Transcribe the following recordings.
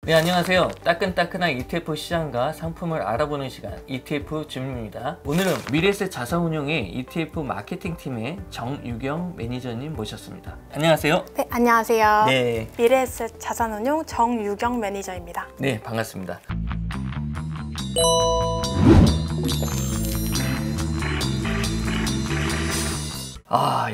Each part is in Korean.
네, 안녕하세요. 따끈따끈한 ETF 시장과 상품을 알아보는 시간 ETF 줌입니다. 오늘은 미래에셋 자산운용의 ETF 마케팅팀의 정유경 매니저님 모셨습니다. 안녕하세요. 네, 안녕하세요. 네. 미래에셋 자산운용 정유경 매니저입니다. 네, 반갑습니다.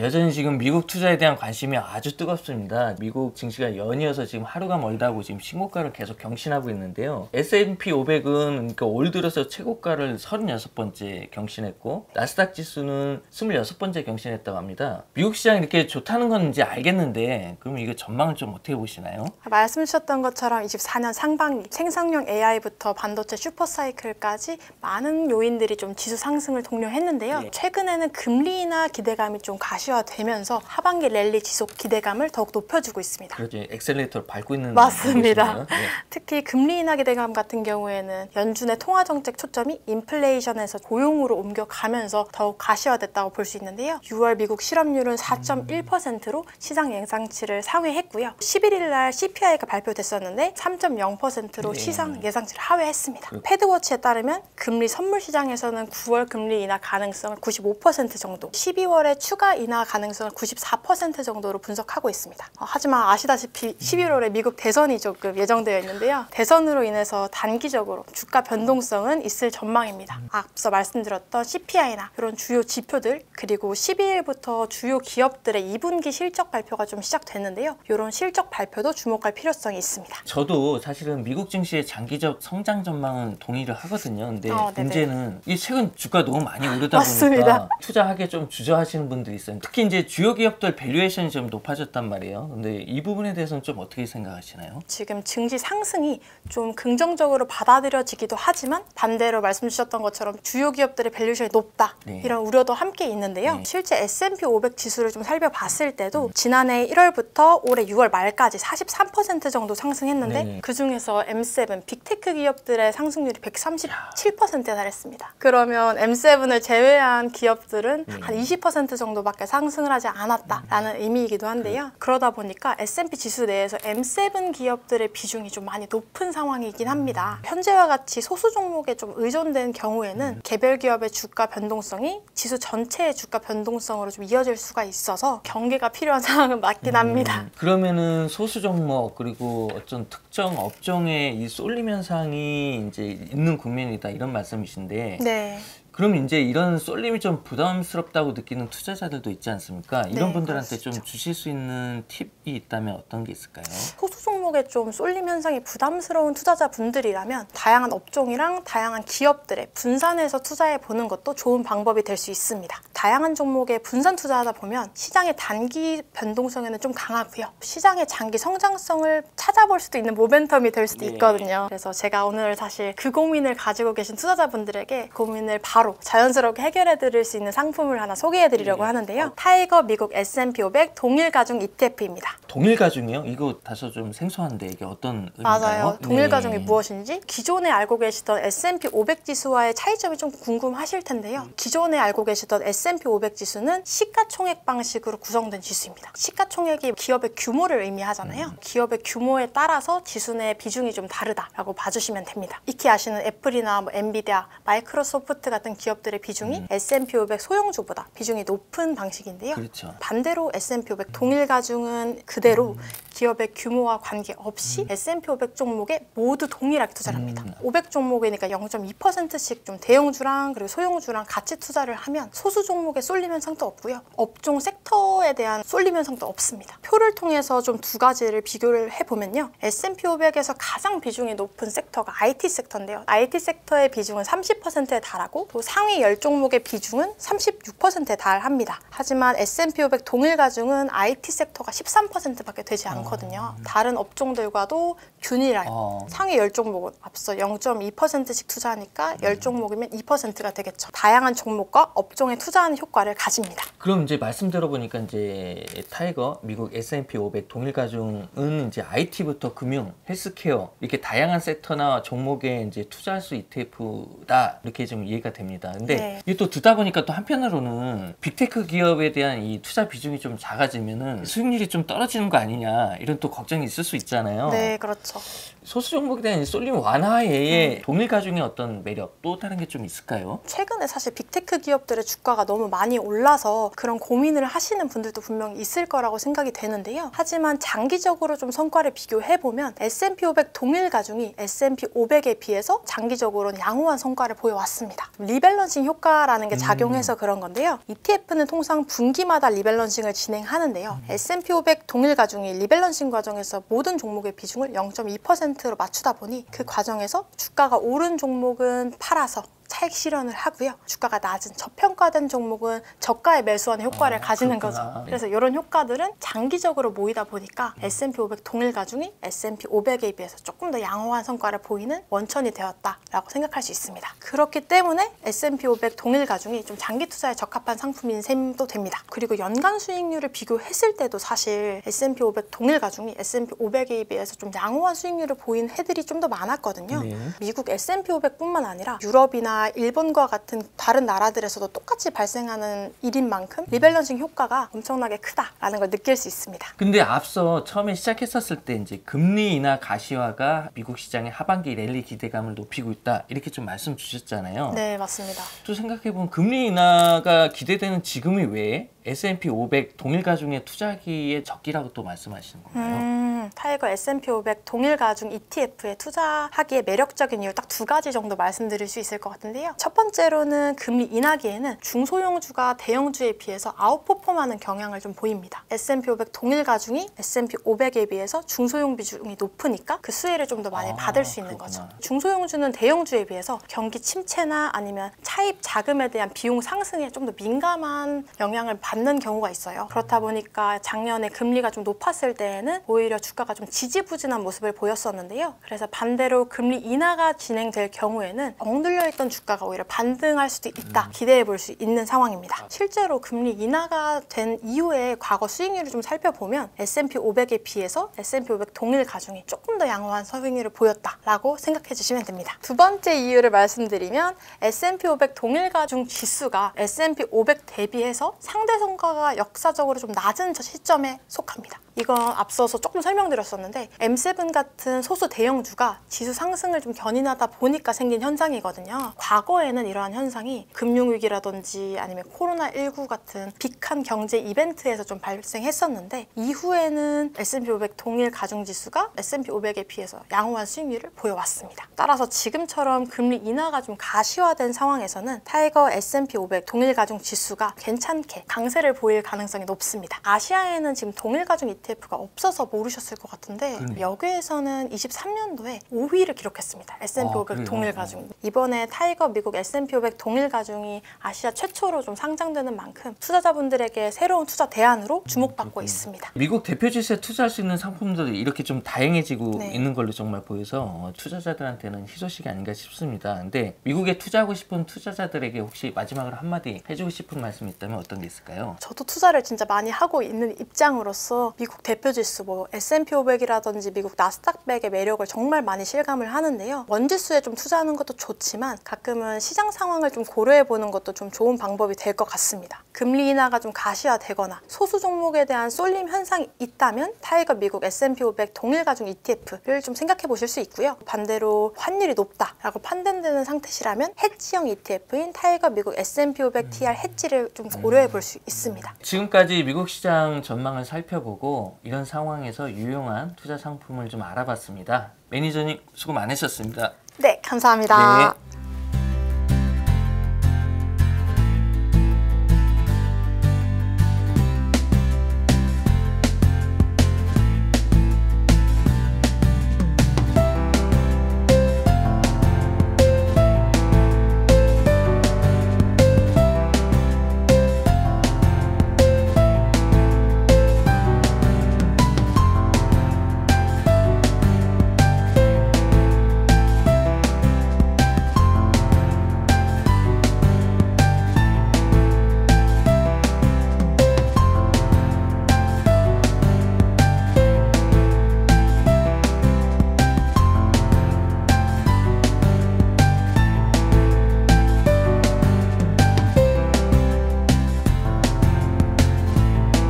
여전히 지금 미국 투자에 대한 관심이 아주 뜨겁습니다. 미국 증시가 연이어서 지금 하루가 멀다고 지금 신고가를 계속 경신하고 있는데요. S&P 500은 그러니까 올 들어서 최고가를 36번째 경신했고 나스닥 지수는 26번째 경신했다고 합니다. 미국 시장이 이렇게 좋다는 건 이제 알겠는데 그럼 이거 전망을 좀 어떻게 보시나요? 말씀 주셨던 것처럼 24년 상반기 생성형 AI부터 반도체 슈퍼사이클까지 많은 요인들이 좀 지수 상승을 독려했는데요. 네. 최근에는 금리 인하 기대감이 좀 가시화되면서 하반기 랠리 지속 기대감을 더욱 높여주고 있습니다. 그렇죠. 엑셀레이터를 밟고 있는 맞습니다. 네. 특히 금리 인하 기대감 같은 경우에는 연준의 통화정책 초점이 인플레이션에서 고용으로 옮겨가면서 더욱 가시화됐다고 볼 수 있는데요. 6월 미국 실업률은 4.1%로 시장 예상치를 상회했고요. 11일 날 CPI가 발표됐었는데 3.0%로 네. 시장 예상치를 하회했습니다. 패드워치에 따르면 금리 선물 시장에서는 9월 금리 인하 가능성을 95% 정도, 12월에 추가 인하 가능성을 94% 정도로 분석하고 있습니다. 하지만 아시다시피 11월에 미국 대선이 조금 예정되어 있는데요. 대선으로 인해서 단기적으로 주가 변동성은 있을 전망입니다. 앞서 말씀드렸던 CPI나 이런 주요 지표들, 그리고 12일부터 주요 기업들의 2분기 실적 발표가 좀 시작됐는데요. 이런 실적 발표도 주목할 필요성이 있습니다. 저도 사실은 미국 증시의 장기적 성장 전망은 동의를 하거든요. 근데 문제는 이 최근 주가 너무 많이 오르다 맞습니다. 보니까 투자하기에 좀 주저하시는 분들이 있어요. 특히 이제 주요 기업들 밸류에이션이 좀 높아졌단 말이에요. 근데 이 부분에 대해서는 좀 어떻게 생각하시나요? 지금 증시 상승이 좀 긍정적으로 받아들여지기도 하지만 반대로 말씀 주셨던 것처럼 주요 기업들의 밸류에이션이 높다, 네. 이런 우려도 함께 있는데요. 네. 실제 S&P 500 지수를 좀 살펴봤을 때도 지난해 1월부터 올해 6월 말까지 43% 정도 상승했는데 네. 그중에서 M7 빅테크 기업들의 상승률이 137%에 달했습니다. 그러면 M7을 제외한 기업들은 한 20% 정도밖에 상승을 하지 않았다라는 의미이기도 한데요. 그러다 보니까 S&P 지수 내에서 M7 기업들의 비중이 좀 많이 높은 상황이긴 합니다. 현재와 같이 소수 종목에 좀 의존된 경우에는 개별 기업의 주가 변동성이 지수 전체의 주가 변동성으로 좀 이어질 수가 있어서 경계가 필요한 상황은 맞긴 합니다. 그러면은 소수 종목 그리고 어떤 특정 업종의 이 쏠림 현상이 이제 있는 국면이다 이런 말씀이신데 네. 그럼 이제 이런 쏠림이 좀 부담스럽다고 느끼는 투자자들도 있지 않습니까? 이런 네, 분들한테 그렇죠. 좀 주실 수 있는 팁이 있다면 어떤 게 있을까요? 소수 종목에 좀 쏠림 현상이 부담스러운 투자자분들이라면 다양한 업종이랑 다양한 기업들에 분산해서 투자해 보는 것도 좋은 방법이 될 수 있습니다. 다양한 종목에 분산 투자하다 보면 시장의 단기 변동성에는 좀 강하고요. 시장의 장기 성장성을 찾아볼 수도 있는 모멘텀이 될 수도 있거든요. 그래서 제가 오늘 사실 그 고민을 가지고 계신 투자자분들에게 고민을 바로 자연스럽게 해결해 드릴 수 있는 상품을 하나 소개해 드리려고 하는데요. 타이거 미국 S&P 500 동일 가중 ETF입니다. 동일 가중이요? 이거 다소 좀 생소한데 이게 어떤 의미인가요? 맞아요. 동일 가중이 무엇인지 기존에 알고 계시던 S&P 500 지수와의 차이점이 좀 궁금하실 텐데요. 기존에 알고 계시던 S&P 500 지수는 시가총액 방식으로 구성된 지수입니다. 시가총액이 기업의 규모를 의미하잖아요. 기업의 규모에 따라서 지수 내 비중이 좀 다르다라고 봐주시면 됩니다. 익히 아시는 애플이나 엔비디아, 마이크로소프트 같은 기업들의 비중이 S&P 500 소형주보다 비중이 높은 방식인데요. 그렇죠. 반대로 S&P 500 동일 가중은 그대로 기업의 규모와 관계없이 S&P 500 종목에 모두 동일하게 투자를 합니다. 500 종목이니까 0.2%씩 좀 대형주랑 그리고 소형주랑 같이 투자를 하면 소수 종목에 쏠림 현상도 없고요. 업종 섹터에 대한 쏠림 현상도 없습니다. 표를 통해서 좀 두 가지를 비교를 해보면요. S&P 500에서 가장 비중이 높은 섹터가 IT 섹터인데요. IT 섹터의 비중은 30%에 달하고 또 상위 10종목의 비중은 36%에 달합니다. 하지만 S&P 500 동일 가중은 IT 섹터가 13%밖에 되지 않거든요. 다른 업종들과도 균일하게 상위 10종목은 앞서 0.2%씩 투자하니까 10종목이면 2%가 되겠죠. 다양한 종목과 업종에 투자하는 효과를 가집니다. 그럼 이제 말씀 들어보니까 이제 타이거 미국 S&P 500 동일 가중은 이제 IT부터 금융, 헬스케어 이렇게 다양한 섹터나 종목에 이제 투자할 수 ETF다 이렇게 좀 이해가 됩니다. 근데 이게 또 듣다 보니까 또 한편으로는 빅테크 기업에 대한 이 투자 비중이 좀 작아지면은 수익률이 좀 떨어지는 거 아니냐 않을까 이런 또 걱정이 있을 수 있잖아요. 네, 그렇죠. 소수 종목에 대한 쏠림 완화에 동일 가중의 어떤 매력 또 다른 게 좀 있을까요? 최근에 사실 빅테크 기업들의 주가가 너무 많이 올라서 그런 고민을 하시는 분들도 분명히 있을 거라고 생각이 되는데요. 하지만 장기적으로 좀 성과를 비교해보면 S&P 500 동일 가중이 S&P 500에 비해서 장기적으로는 양호한 성과를 보여왔습니다. 리밸런싱 효과라는 게 작용해서 그런 건데요. ETF는 통상 분기마다 리밸런싱을 진행하는데요. S&P 500 동일 가중이 리밸런싱 과정에서 모든 종목의 비중을 0.2%로 맞추다 보니 그 과정에서 주가가 오른 종목은 팔아서 차익 실현을 하고요. 주가가 낮은 저평가된 종목은 저가에 매수하는 효과를 가지는 그렇구나. 거죠. 그래서 이런 효과들은 장기적으로 모이다 보니까 S&P 500 동일 가중이 S&P 500에 비해서 조금 더 양호한 성과를 보이는 원천이 되었다라고 생각할 수 있습니다. 그렇기 때문에 S&P 500 동일 가중이 좀 장기 투자에 적합한 상품인 셈도 됩니다. 그리고 연간 수익률을 비교했을 때도 사실 S&P 500 동일 가중이 S&P 500에 비해서 좀 양호한 수익률을 보인 해들이 좀 더 많았거든요. 네. 미국 S&P 500뿐만 아니라 유럽이나 일본과 같은 다른 나라들에서도 똑같이 발생하는 일인 만큼 리밸런싱 효과가 엄청나게 크다라는 걸 느낄 수 있습니다. 근데 앞서 처음에 시작했었을 때 이제 금리 인하 가시화가 미국 시장의 하반기 랠리 기대감을 높이고 있다 이렇게 좀 말씀 주셨잖아요. 네, 맞습니다. 또 생각해보면 금리 인하가 기대되는 지금이 왜 S&P 500 동일 가중의 투자기에 적기라고 또 말씀하시는 건가요? 타이거 S&P 500 동일 가중 ETF에 투자하기에 매력적인 이유 딱 두 가지 정도 말씀드릴 수 있을 것 같은데요. 첫 번째로는 금리 인하기에는 중소형주가 대형주에 비해서 아웃퍼폼하는 경향을 좀 보입니다. S&P 500 동일 가중이 S&P 500에 비해서 중소형 비중이 높으니까 그 수혜를 좀 더 많이 받을 수 있는 그렇구나. 거죠. 중소형주는 대형주에 비해서 경기 침체나 아니면 차입 자금에 대한 비용 상승에 좀 더 민감한 영향을 받는 경우가 있어요. 그렇다 보니까 작년에 금리가 좀 높았을 때에는 오히려 주가가 좀 지지부진한 모습을 보였었는데요. 그래서 반대로 금리 인하가 진행될 경우에는 엉들려 있던 주가가 오히려 반등할 수도 있다. 기대해 볼 수 있는 상황입니다. 실제로 금리 인하가 된 이후에 과거 수익률을 좀 살펴보면 S&P 500에 비해서 S&P 500 동일 가중이 조금 더 양호한 수익률을 보였다라고 생각해 주시면 됩니다. 두 번째 이유를 말씀드리면 S&P 500 동일 가중 지수가 S&P 500 대비해서 상대 성과가 역사적으로 좀 낮은 시점에 속합니다. 이건 앞서서 조금 설명드렸었는데 M7 같은 소수 대형주가 지수 상승을 좀 견인하다 보니까 생긴 현상이거든요. 과거에는 이러한 현상이 금융위기라든지 아니면 코로나19 같은 빅한 경제 이벤트에서 좀 발생했었는데 이후에는 S&P 500 동일 가중지수가 S&P 500에 비해서 양호한 수익률을 보여왔습니다. 따라서 지금처럼 금리 인하가 좀 가시화된 상황에서는 타이거 S&P 500 동일 가중 지수가 괜찮게 강세를 보일 가능성이 높습니다. 아시아에는 지금 동일 가중 ETF가 없어서 모르셨을 것 같은데 여기에서는 23년도에 5위를 기록했습니다. S&P 500 동일 가중. 이번에 타이거 미국 S&P 500 동일 가중이 아시아 최초로 좀 상장되는 만큼 투자자분들에게 새로운 투자 대안으로 주목받고 있습니다. 미국 대표 지수에 투자할 수 있는 상품들이 이렇게 좀 다양해지고 네. 있는 걸로 정말 보여서 투자자들한테는 희소식이 아닌가 싶습니다. 근데 미국에 투자하고 싶은 투자자들에게 혹시 마지막으로 한마디 해주고 싶은 말씀이 있다면 어떤 게 있을까요? 저도 투자를 진짜 많이 하고 있는 입장으로서 미국 대표 지수 뭐 S&P 500이라든지 미국 나스닥 100의 매력을 정말 많이 실감을 하는데요. 원지수에 좀 투자하는 것도 좋지만 가끔은 시장 상황을 좀 고려해 보는 것도 좀 좋은 방법이 될 것 같습니다. 금리 인하가 좀 가시화되거나 소수 종목에 대한 쏠림 현상이 있다면 타이거 미국 S&P 500 동일 가중 ETF를 좀 생각해 보실 수 있고요. 반대로 환율이 높다라고 판단되는 상태시라면 해지형 ETF인 타이거 미국 S&P 500 TR 해지를 좀 고려해 볼 수 있습니다. 지금까지 미국 시장 전망을 살펴보고 이런 상황에서 유용한 투자 상품을 좀 알아봤습니다. 매니저님 수고 많으셨습니다. 네, 감사합니다. 네.